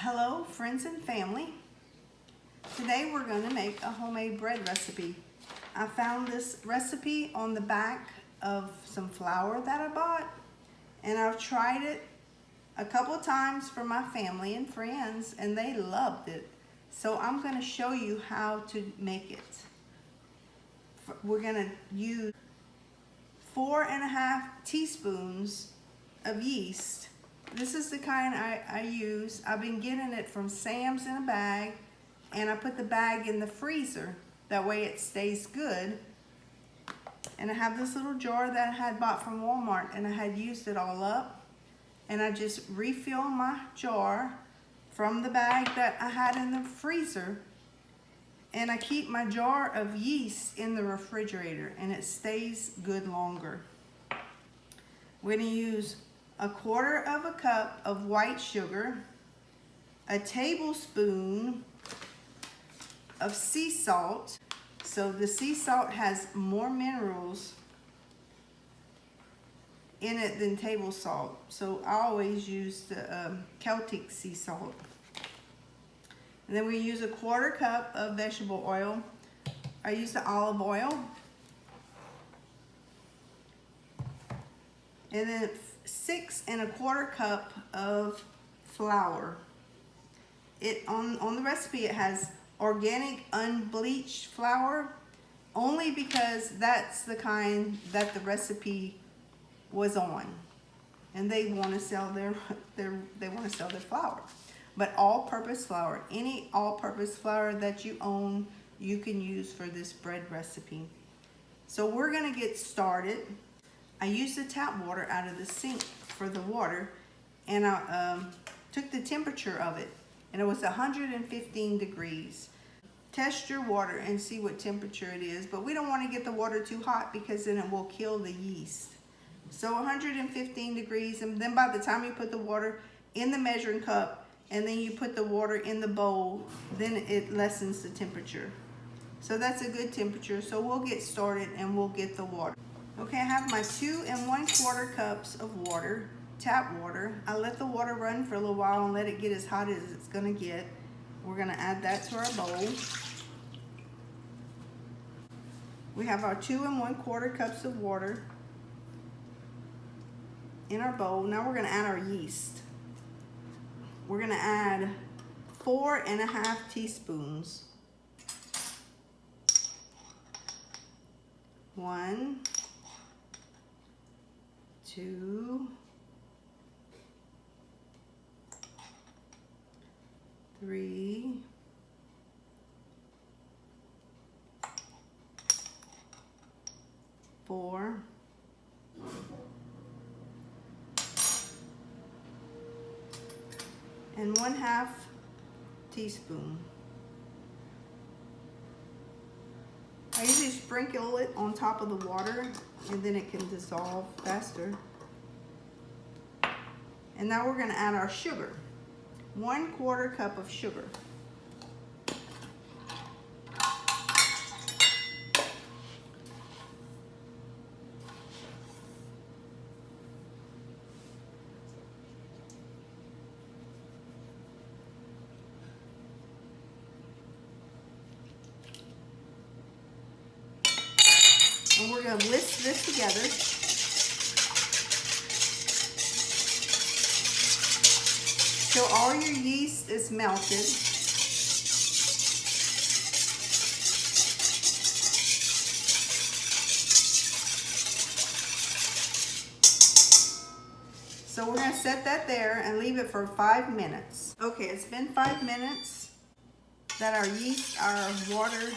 Hello friends and family. Today we're going to make a homemade bread recipe. I found this recipe on the back of some flour that I bought, and I've tried it a couple times for my family and friends and they loved it. So I'm going to show you how to make it. We're going to use 4.5 teaspoons of yeast. This is the kind I use. I've been getting it from Sam's in a bag, and I put the bag in the freezer. That way it stays good. And I have this little jar that I had bought from Walmart, and I had used it all up. And I just refill my jar from the bag that I had in the freezer. And I keep my jar of yeast in the refrigerator, and it stays good longer. We're going to use 1/4 cup of white sugar, a tablespoon of sea salt. So the sea salt has more minerals in it than table salt. So I always use the Celtic sea salt. And then we use 1/4 cup of vegetable oil. I use the olive oil. And then 6.25 cup of flour. On the recipe it has organic unbleached flour, only because that's the kind that the recipe was on, and they want to sell their flour. But all-purpose flour, any all-purpose flour that you own, you can use for this bread recipe. So we're going to get started. I used the tap water out of the sink for the water, and I took the temperature of it, and it was 115 degrees. Test your water and see what temperature it is, but we don't want to get the water too hot because then it will kill the yeast. So 115 degrees, and then by the time you put the water in the measuring cup and then you put the water in the bowl, then it lessens the temperature. So that's a good temperature. So we'll get started and we'll get the water. Okay, I have my 2 1/4 cups of water, tap water. I let the water run for a little while and let it get as hot as it's gonna get. We're gonna add that to our bowl. We have our 2 1/4 cups of water in our bowl. Now we're gonna add our yeast. We're gonna add 4.5 teaspoons. 1, 2, 3, 4, 1/2 teaspoon. I usually sprinkle it on top of the water, and then it can dissolve faster. And now we're going to add our sugar. 1/4 cup of sugar. And we're going to whisk this together. So all your yeast is melted. So we're going to set that there and leave it for 5 minutes. Okay, it's been 5 minutes that our yeast, our water,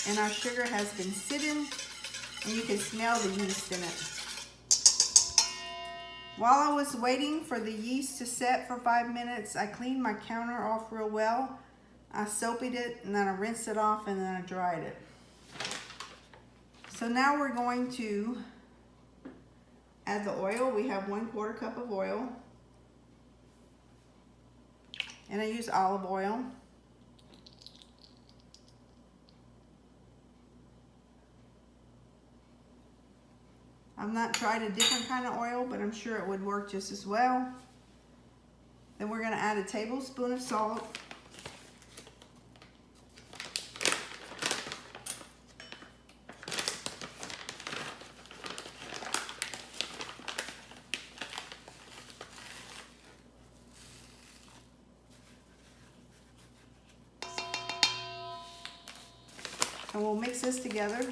and our sugar has been sitting, and you can smell the yeast in it. While I was waiting for the yeast to set for 5 minutes, I cleaned my counter off real well. I soaped it, and then I rinsed it off, and then I dried it. So now we're going to add the oil. We have 1/4 cup of oil. And I use olive oil. I've not tried a different kind of oil, but I'm sure it would work just as well. Then we're going to add a tablespoon of salt. And we'll mix this together.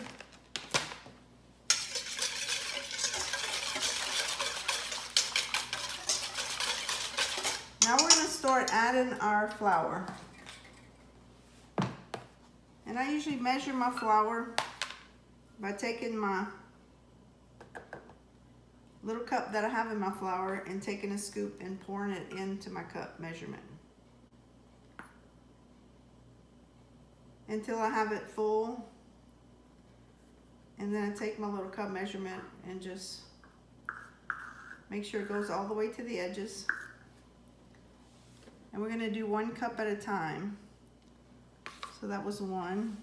Now we're going to start adding our flour. And I usually measure my flour by taking my little cup that I have in my flour and taking a scoop and pouring it into my cup measurement until I have it full. And then I take my little cup measurement and just make sure it goes all the way to the edges. And we're going to do 1 cup at a time. So that was 1.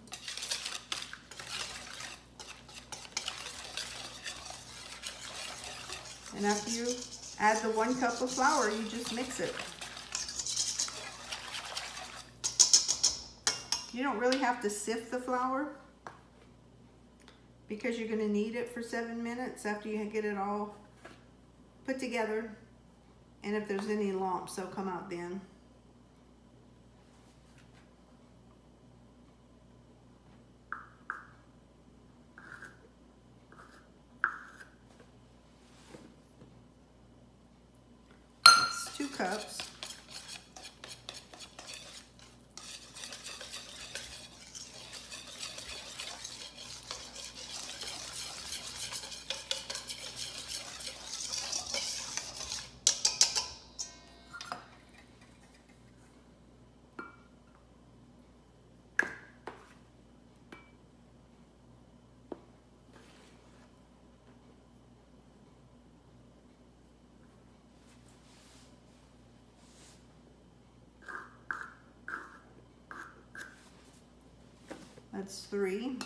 And after you add the 1 cup of flour, you just mix it. You don't really have to sift the flour because you're going to knead it for 7 minutes after you get it all put together. And if there's any lumps, they'll come out then. It's 2 cups. That's 3.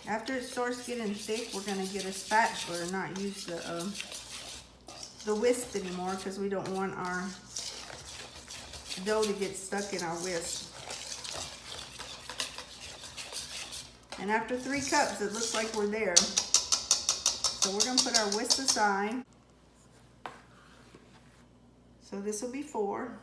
After it starts getting thick, we're going to get a spatula and not use the whisk anymore because we don't want our dough to get stuck in our whisk. And after 3 cups, it looks like we're there. So we're going to put our whisk aside. So this will be 4.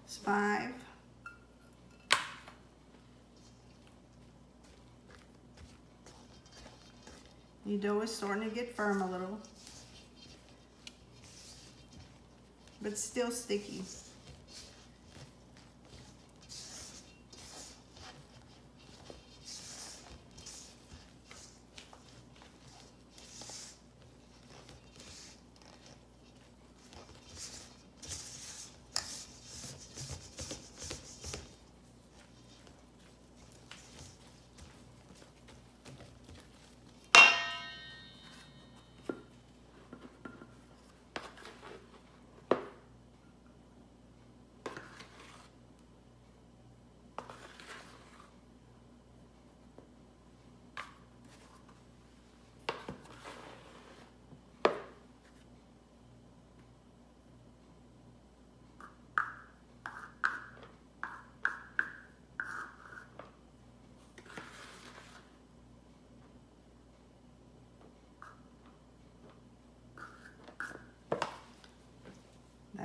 It's 5. Your dough is starting to get firm a little, but still sticky.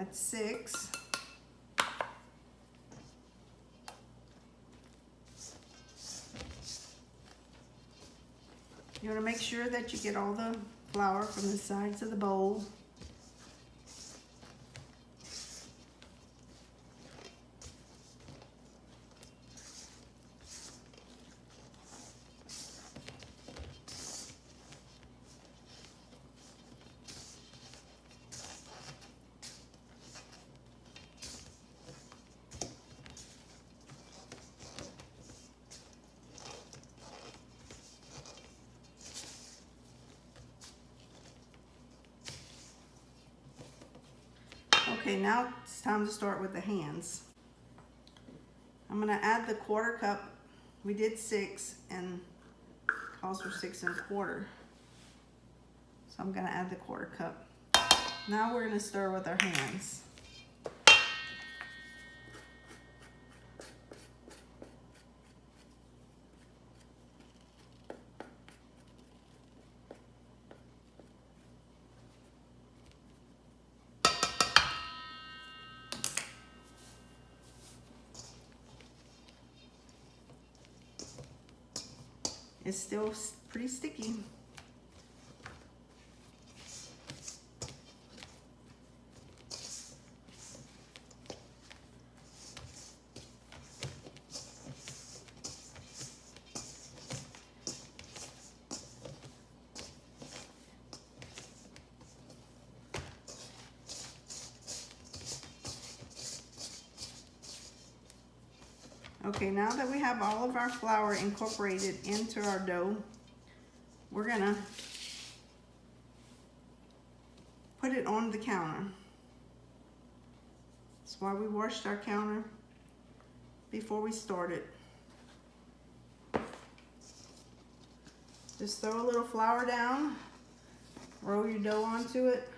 That's 6. You want to make sure that you get all the flour from the sides of the bowl. Okay, now it's time to start with the hands. I'm gonna add the 1/4 cup. We did 6 and calls for 6 1/4. So I'm gonna add the 1/4 cup. Now we're gonna stir with our hands. It's still pretty sticky. Okay, now that we have all of our flour incorporated into our dough, we're gonna put it on the counter. That's why we washed our counter before we started. Just throw a little flour down, roll your dough onto it.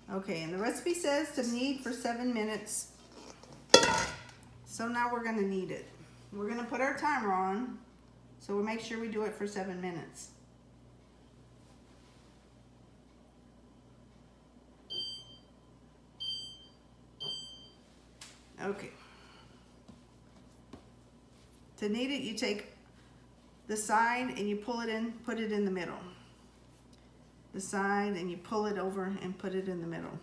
Okay, and the recipe says to knead for 7 minutes. So now we're gonna knead it. We're gonna put our timer on, so we'll make sure we do it for 7 minutes. Okay. To knead it, you take the side and you pull it in, put it in the middle. The side and you pull it over and put it in the middle.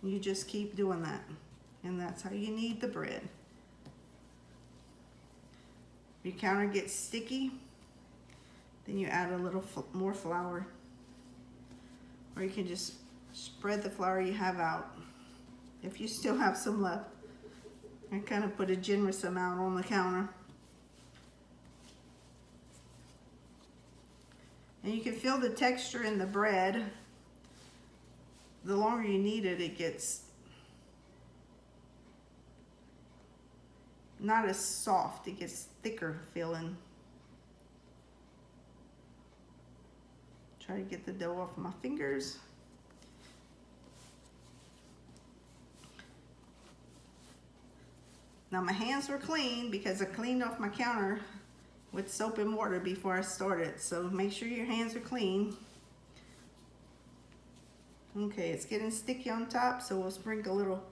You just keep doing that. And that's how you knead the bread. If your counter gets sticky, then you add a little more flour. Or you can just spread the flour you have out. If you still have some left. I kind of put a generous amount on the counter. And you can feel the texture in the bread. The longer you knead it, it gets not as soft, it gets thicker feeling. Try to get the dough off my fingers. Now my hands were clean because I cleaned off my counter with soap and water before I started. So make sure your hands are clean. Okay, it's getting sticky on top, so we'll sprinkle a little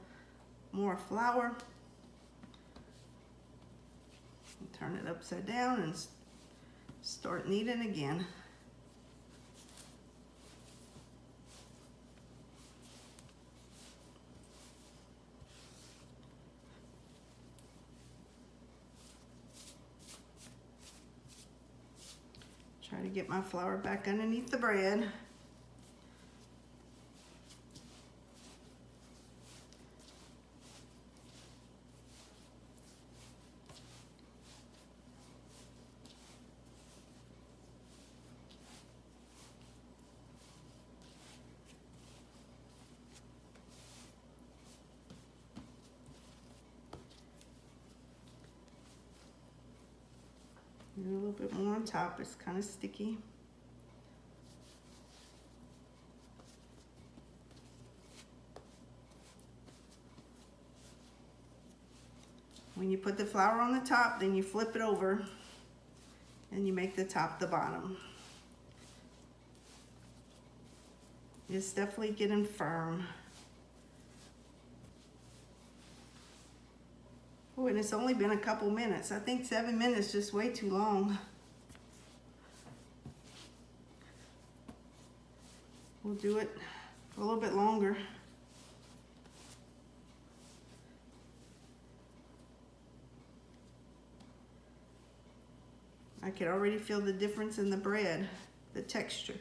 more flour. Turn it upside down and start kneading again. Try to get my flour back underneath the bread. A little bit more on top, it's kind of sticky. When you put the flour on the top, then you flip it over and you make the top the bottom. It's definitely getting firm. Oh, and it's only been a couple minutes. I think 7 minutes is just way too long. We'll do it a little bit longer. I can already feel the difference in the bread, the texture.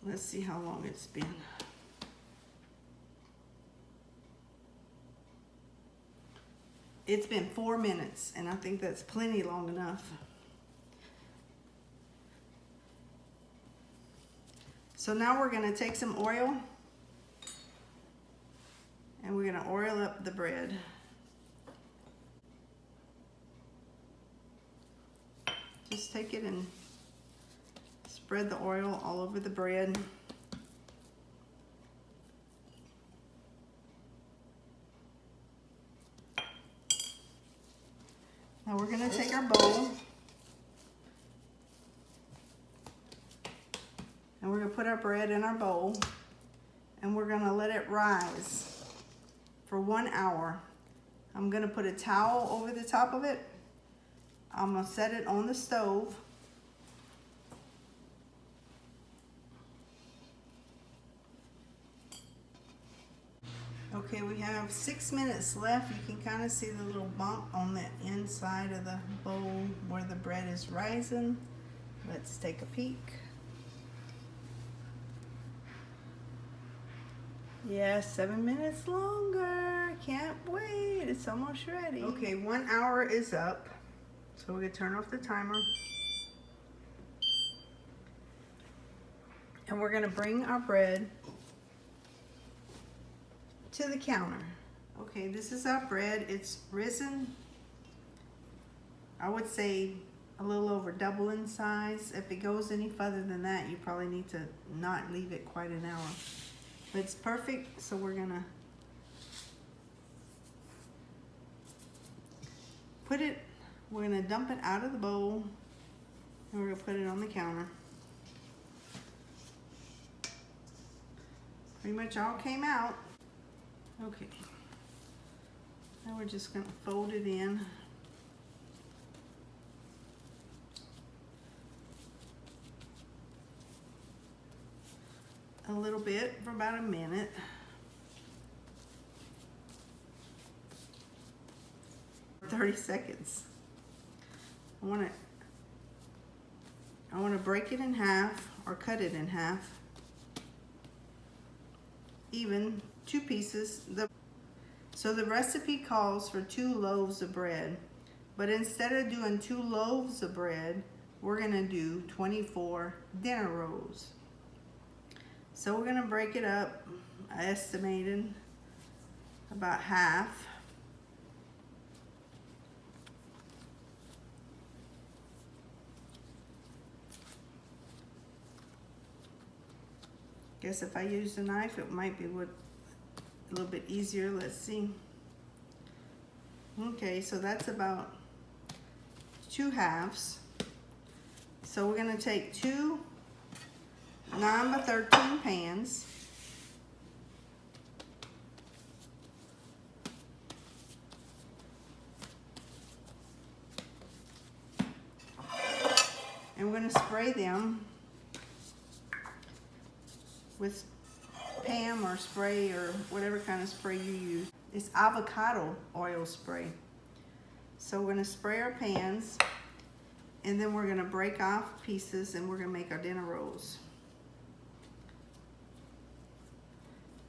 Let's see how long it's been. It's been 4 minutes, and I think that's plenty long enough. So now we're gonna take some oil, and we're gonna oil up the bread. Just take it and spread the oil all over the bread. Now we're gonna take our bowl and we're gonna put our bread in our bowl and we're gonna let it rise for 1 hour. I'm gonna put a towel over the top of it. I'm gonna set it on the stove. Okay, we have 6 minutes left. You can kind of see the little bump on the inside of the bowl where the bread is rising. Let's take a peek. Yeah, 7 minutes longer. Can't wait. It's almost ready. Okay, 1 hour is up. So we're gonna turn off the timer. And we're gonna bring our bread to the counter. Okay, this is our bread. It's risen, I would say a little over double in size. If it goes any further than that, you probably need to not leave it quite an hour. But it's perfect, so we're gonna we're gonna dump it out of the bowl and we're gonna put it on the counter. Pretty much all came out. Okay, now we're just gonna fold it in. A little bit for about a minute. For 30 seconds. I want to break it in half or cut it in half. Even 2 pieces. So the recipe calls for 2 loaves of bread, but instead of doing 2 loaves of bread, we're gonna do 24 dinner rolls. So we're gonna break it up, I estimated about half. Guess if I used a knife, it might be a little bit easier. Let's see. Okay, so that's about 2 halves. So we're gonna take 2 9x13 pans. And we're gonna spray them with Pam or spray or whatever kind of spray you use. It's avocado oil spray. So we're gonna spray our pans, and then we're gonna break off pieces, and we're gonna make our dinner rolls.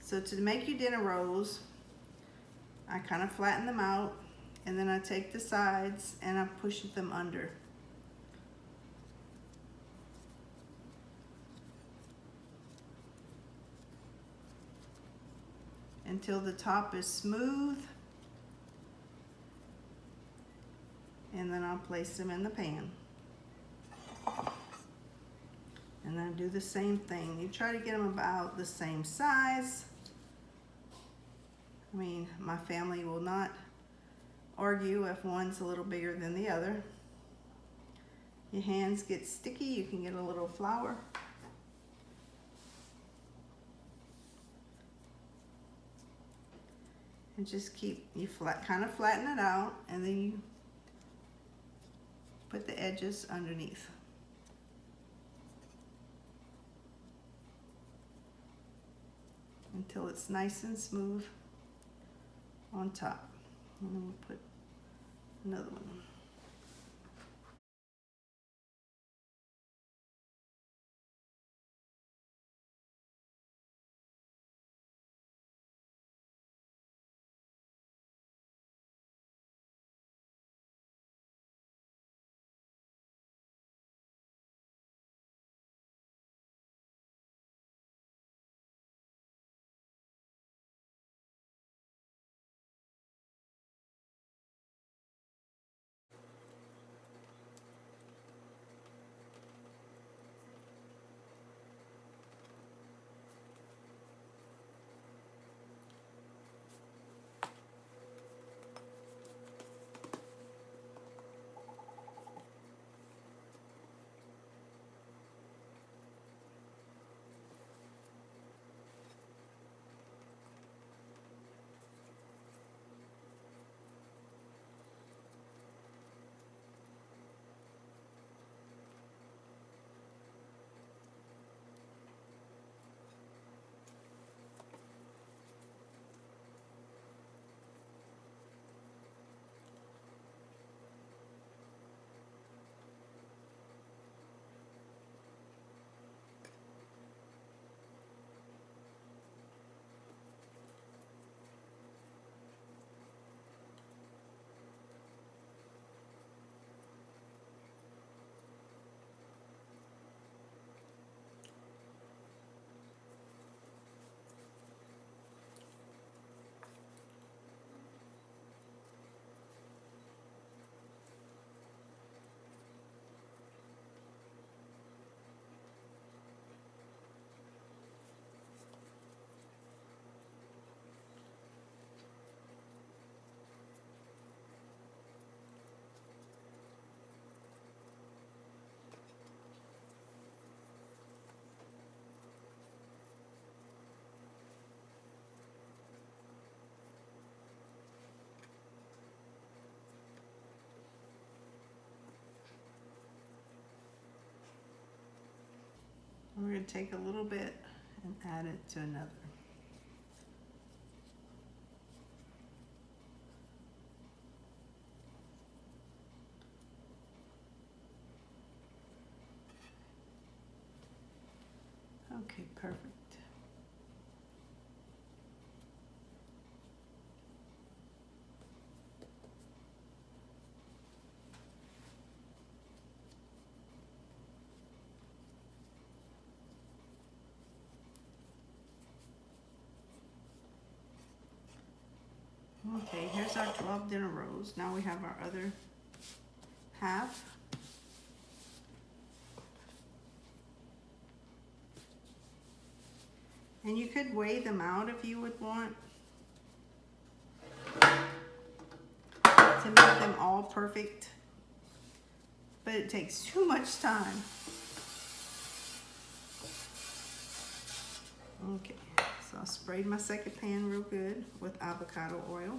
So to make your dinner rolls, I kind of flatten them out, and then I take the sides and I push them under. Until the top is smooth, and then I'll place them in the pan. And then do the same thing. You try to get them about the same size. I mean, my family will not argue if one's a little bigger than the other. Your hands get sticky, you can get a little flour. And just keep, you kind of flatten it out, and then you put the edges underneath. Until it's nice and smooth on top. And then we'll put another one. We're going to take a little bit and add it to another. Okay, perfect. Okay, here's our 12 dinner rolls. Now we have our other half. And you could weigh them out if you would want to make them all perfect, but it takes too much time. Okay, so I sprayed my second pan real good with avocado oil.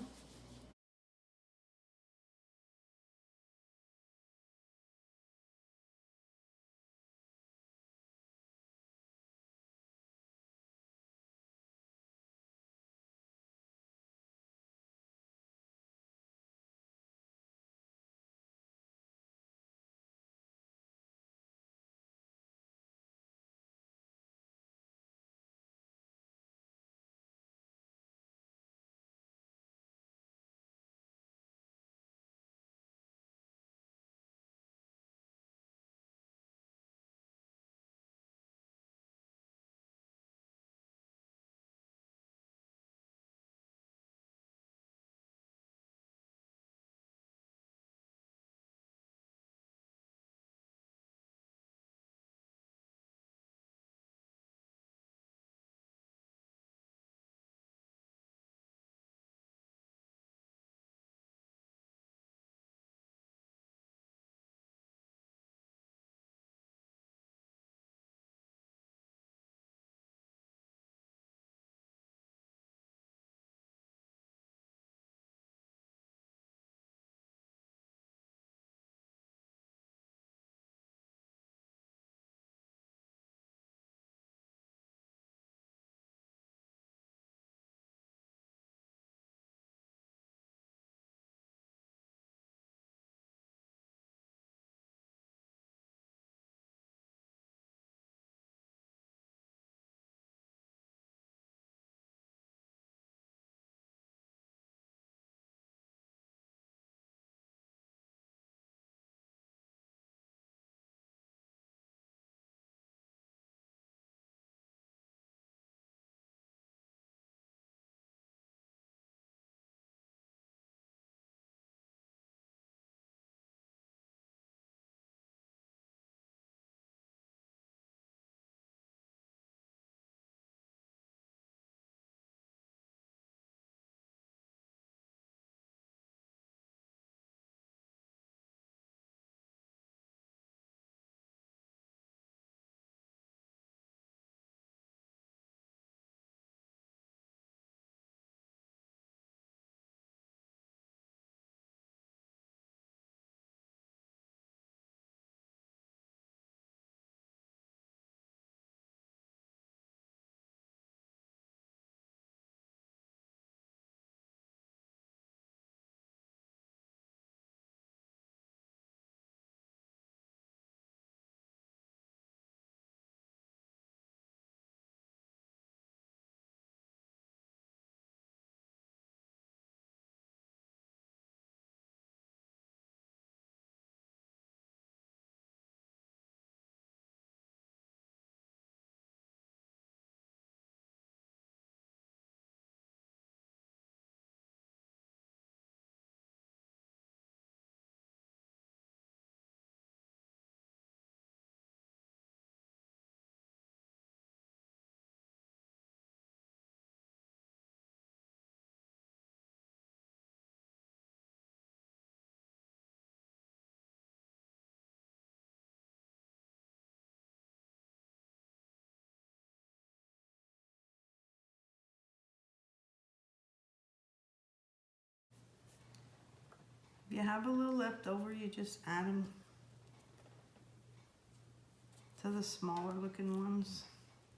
you have a little left over, you just add them to the smaller looking ones.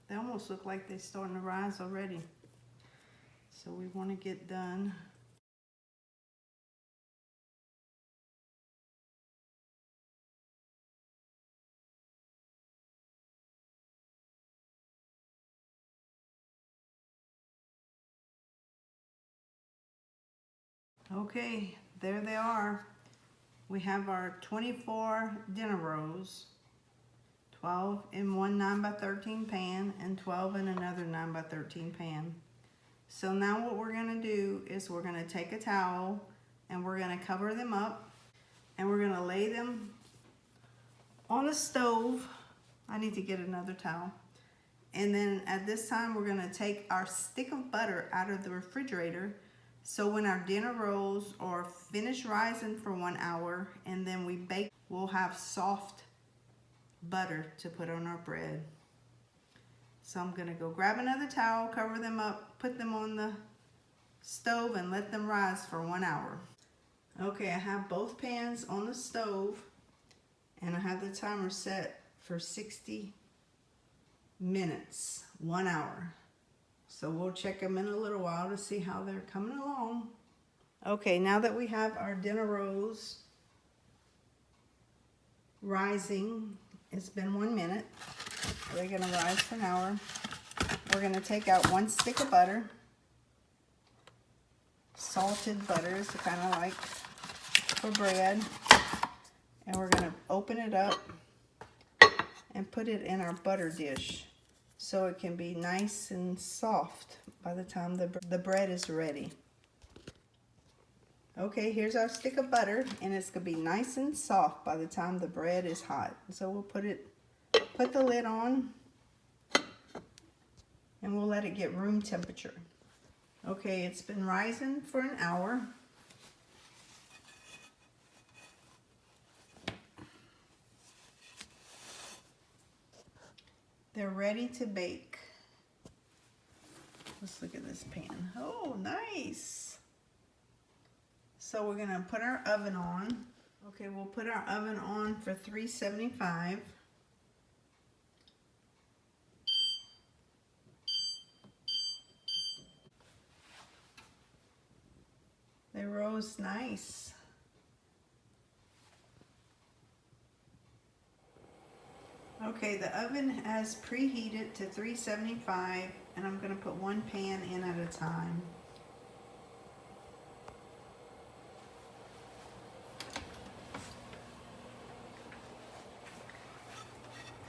They almost look like they're starting to rise already. So we want to get done. Okay, there they are. We have our 24 dinner rolls, 12 in one 9x13 pan and 12 in another 9x13 pan. So now what we're gonna do is we're gonna take a towel and we're gonna cover them up and we're gonna lay them on the stove. I need to get another towel. And then at this time, we're gonna take our stick of butter out of the refrigerator. So when our dinner rolls are finished rising for 1 hour and then we bake, we'll have soft butter to put on our bread. So I'm gonna go grab another towel, cover them up, put them on the stove and let them rise for 1 hour. Okay, I have both pans on the stove and I have the timer set for 60 minutes, 1 hour. So we'll check them in a little while to see how they're coming along. Okay, now that we have our dinner rolls rising, it's been 1 minute. They're gonna rise for an hour. We're gonna take out 1 stick of butter. Salted butter is kind of like for bread. And we're gonna open it up and put it in our butter dish so it can be nice and soft by the time the bread is ready. Okay, here's our stick of butter and it's gonna be nice and soft by the time the bread is hot. So we'll put the lid on and we'll let it get room temperature. Okay, it's been rising for an hour. They're ready to bake. Let's look at this pan. Oh, nice. So we're gonna put our oven on. Okay, we'll put our oven on for 375. They rose nice. Okay, the oven has preheated to 375 and I'm gonna put 1 pan in at a time.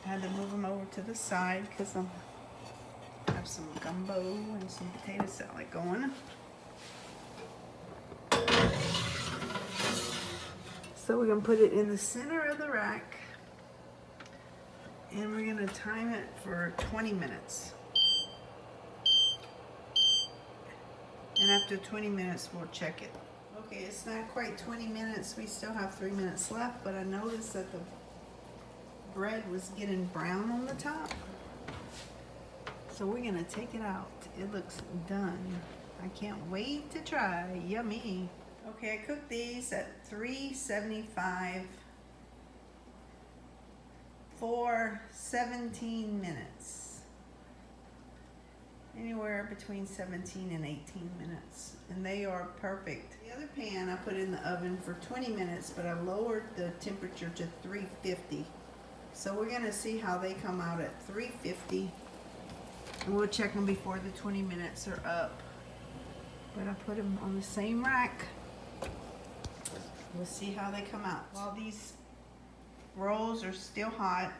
I had to move them over to the side because I have some gumbo and some potato salad going. So we're gonna put it in the center of the rack and we're gonna time it for 20 minutes. And after 20 minutes, we'll check it. Okay, it's not quite 20 minutes. We still have 3 minutes left, but I noticed that the bread was getting brown on the top. So we're gonna take it out. It looks done. I can't wait to try. Yummy. Okay, I cooked these at 375 for 17 minutes. Anywhere between 17 and 18 minutes. And they are perfect. The other pan I put in the oven for 20 minutes, but I lowered the temperature to 350. So we're gonna see how they come out at 350. And we'll check them before the 20 minutes are up. But I put them on the same rack. We'll see how they come out. While these rolls are still hot,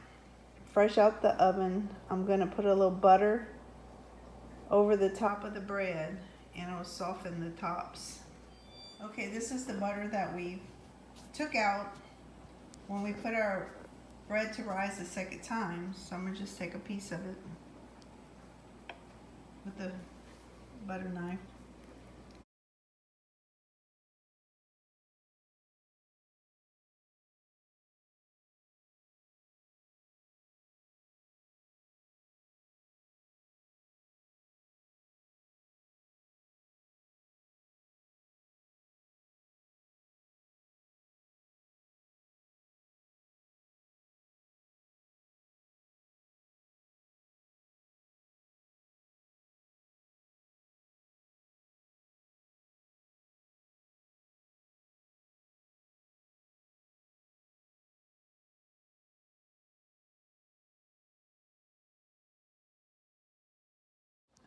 fresh out the oven, I'm gonna put a little butter over the top of the bread and it'll soften the tops. Okay, this is the butter that we took out when we put our bread to rise the second time. So I'm gonna just take a piece of it with the butter knife.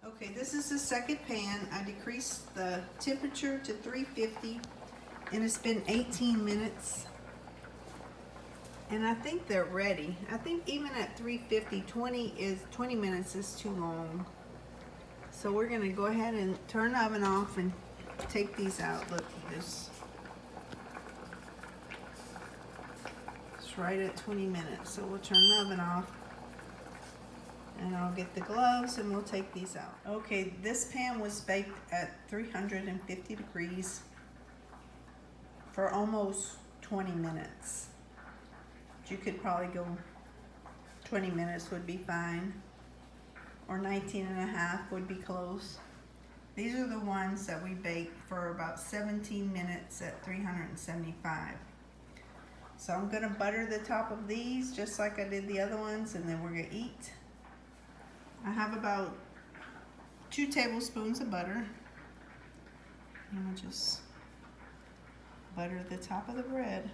Okay, this is the second pan. I decreased the temperature to 350 and it's been 18 minutes. And I think they're ready. I think even at 350, 20 minutes is too long. So we're gonna go ahead and turn the oven off and take these out. Look at this. It's right at 20 minutes. So we'll turn the oven off. And I'll get the gloves and we'll take these out. Okay, this pan was baked at 350 degrees for almost 20 minutes. You could probably go 20 minutes would be fine, or 19 and a half would be close. These are the ones that we baked for about 17 minutes at 375. So I'm gonna butter the top of these just like I did the other ones, and then we're gonna eat. I have about 2 tablespoons of butter. And I'll just butter the top of the bread.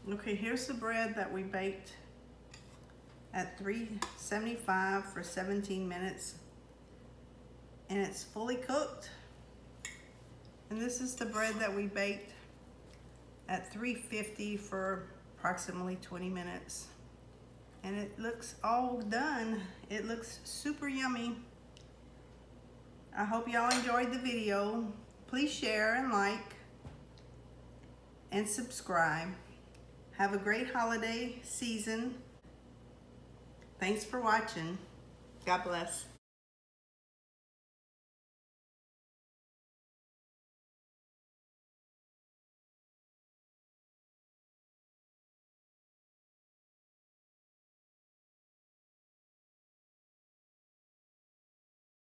Okay, here's the bread that we baked at 375 for 17 minutes. And it's fully cooked. And this is the bread that we baked at 350 for approximately 20 minutes. And it looks all done. It looks super yummy. I hope y'all enjoyed the video. Please share and like and subscribe. Have a great holiday season. Thanks for watching. God bless.